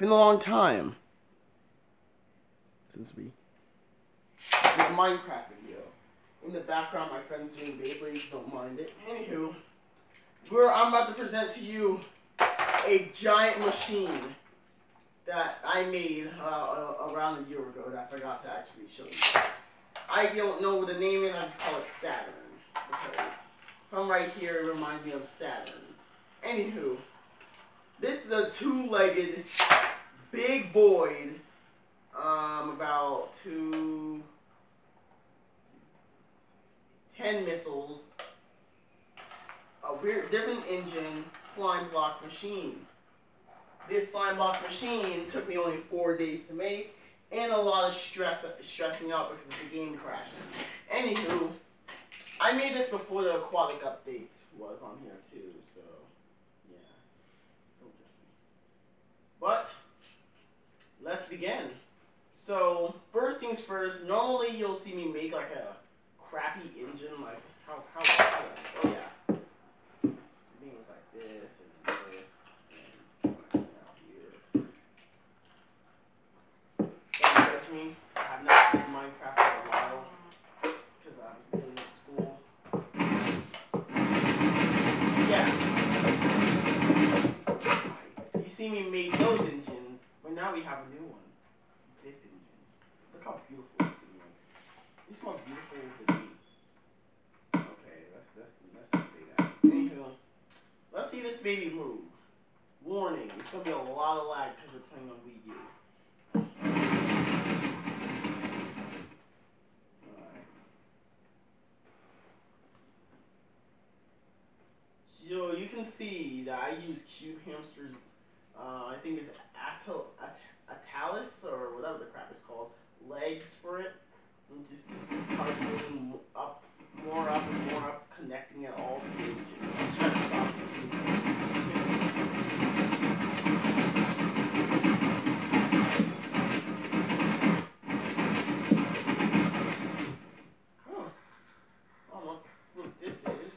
been a long time since we did a Minecraft video. In the background, my friend's doing Beyblades, don't mind it. Anywho, I'm about to present to you a giant machine that I made around a year ago that I forgot to actually show you guys. I don't know what the name is, I just call it Saturn. Because from right here, it reminds me of Saturn. Anywho, this is a two-legged, big boy, about 10 missiles, a weird, different engine, Slimeblock machine. This Slimeblock machine took me only 4 days to make, and a lot of stressing out because of the game crashing. Anywho, I made this before the aquatic update was on here too, so yeah. Don't judge me. But let's begin. So first things first, normally you'll see me make like a crappy engine, like how oh yeah. It was like this and this and out here. Don't judge me. I have not played Minecraft for a while because I was doing it at school. Yeah. You see me make those engines, but now we have a new one. This engine. Look how beautiful this thing looks. It's more beautiful than me. Okay, let's not say that. Anywho, let's see this baby move. Warning, it's gonna be a lot of lag because we're playing on Wii U. Alright. So you can see that I use Cube Hamster's I think it's Atalis or whatever the crap is called, legs for it. And just start moving up, more up and more up, connecting it all to the engine. Let's try to stop this thing. Huh. I don't know what this is.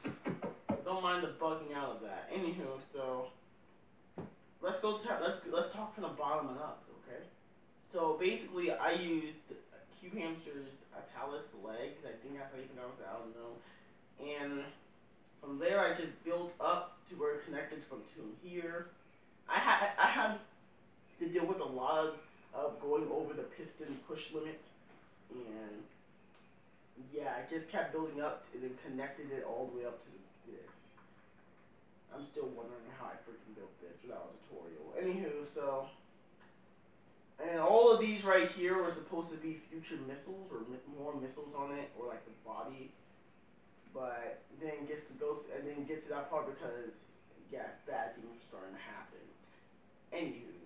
Don't mind the bugging out of that. Anywho, so let's talk from the bottom and up, okay? So basically, I used Cube Hamster's Atalis legs. I think that's how you pronounce it. I don't know. And from there, I just built up to where it connected from to here. I had to deal with a lot of going over the piston push limit, and yeah, I just kept building up and then connected it all the way up to this. I'm still wondering how I freaking built this without a tutorial. Anywho, so, and all of these right here were supposed to be future missiles or more missiles on it, or like the body, but then gets to get to that part because yeah, bad things are starting to happen. Anywho,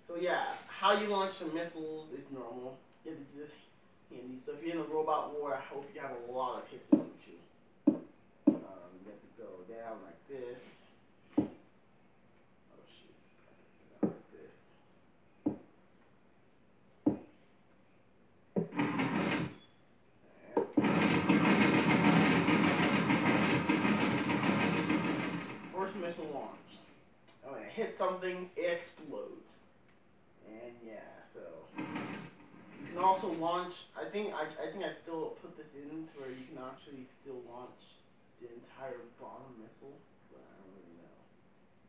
so yeah, how you launch some missiles is normal. You have to do this handy. So if you're in a robot war, I hope you have a lot of pistons with you. You have to go down like this. Oh shit. Down like this. First missile launched. Oh, when it hits something, it explodes. And yeah, so you can also launch. I think I still put this in to where you can actually still launch the entire bottom missile, but I don't really know.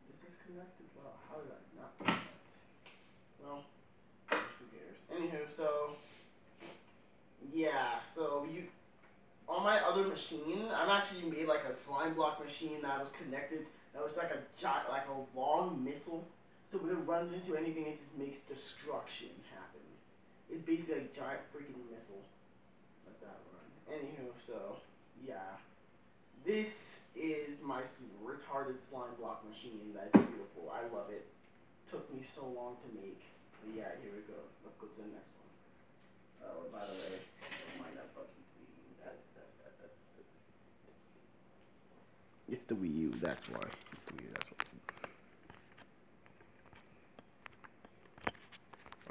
This is connected. Well, how did I not see that? Well, who cares? Anywho, so yeah, so you on my other machine, I've actually made like a Slimeblock machine that was connected. That was like a long missile. So when it runs into anything, it just makes destruction happen. It's basically a giant freaking missile. Let that run. Anywho, so yeah. This is my retarded Slimeblock machine. That is beautiful. I love it. Took me so long to make. But yeah, here we go. Let's go to the next one. Oh, by the way, don't mind that buggy. It's the Wii U. That's why. It's the Wii U. That's why.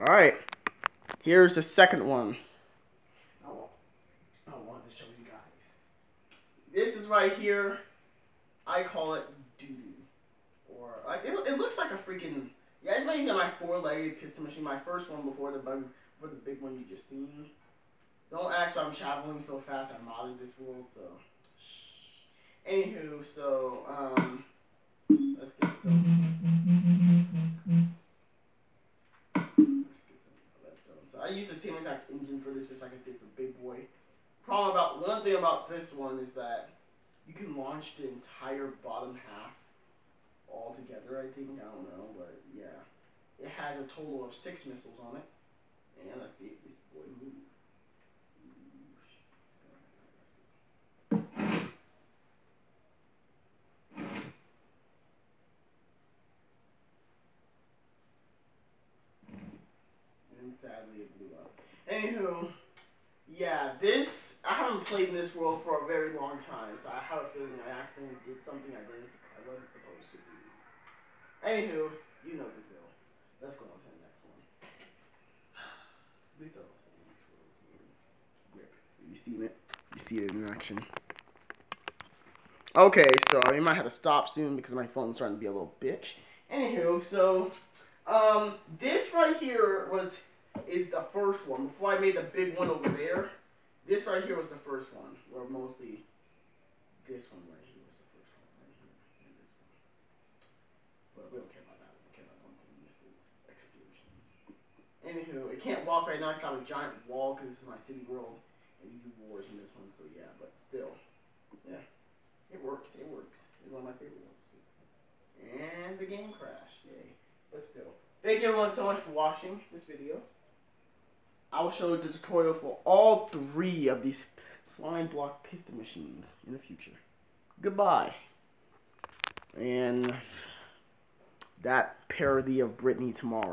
All right. Here's the second one. I wanted to show you guys. This is right here. I call it doo-doo. Or like it looks like a freaking Yeah, it's basically my 4-legged piston machine. My first one before the big one you just seen. Don't ask why I'm traveling so fast. I modded this world, so. Anywho, so let's get some. Redstone. So I use the same exact engine for this, just like I did for Big Boy. One thing about this one is that you can launch the entire bottom half all together. I think, I don't know, but yeah, it has a total of 6 missiles on it. And let's see if this boy moves. And sadly it blew up. Anywho, yeah, I haven't played in this world for a very long time, so I have a feeling I accidentally did something I wasn't supposed to do. Anywho, you know the drill. Let's go on to the next one. These are all the same in this world. Rip. You seen it? You see it in action. Okay, so I might have to stop soon because my phone's starting to be a little bitch. Anywho, so this right here is the first one. Before I made the big one over there, this right here was the first one. Where mostly this one right here was the first one right here, and this one. But we don't care about that. We don't care about one thing. Missiles, explosions. Anywho, it can't walk right now because I have a giant wall because this is my city world, and you do wars in this one. So yeah, but still, yeah. It works. It works. It's one of my favorite ones too. And the game crashed. Yay. But still. Thank you everyone so much for watching this video. I will show the tutorial for all 3 of these Slimeblock piston machines in the future. Goodbye. And that parody of Britney tomorrow.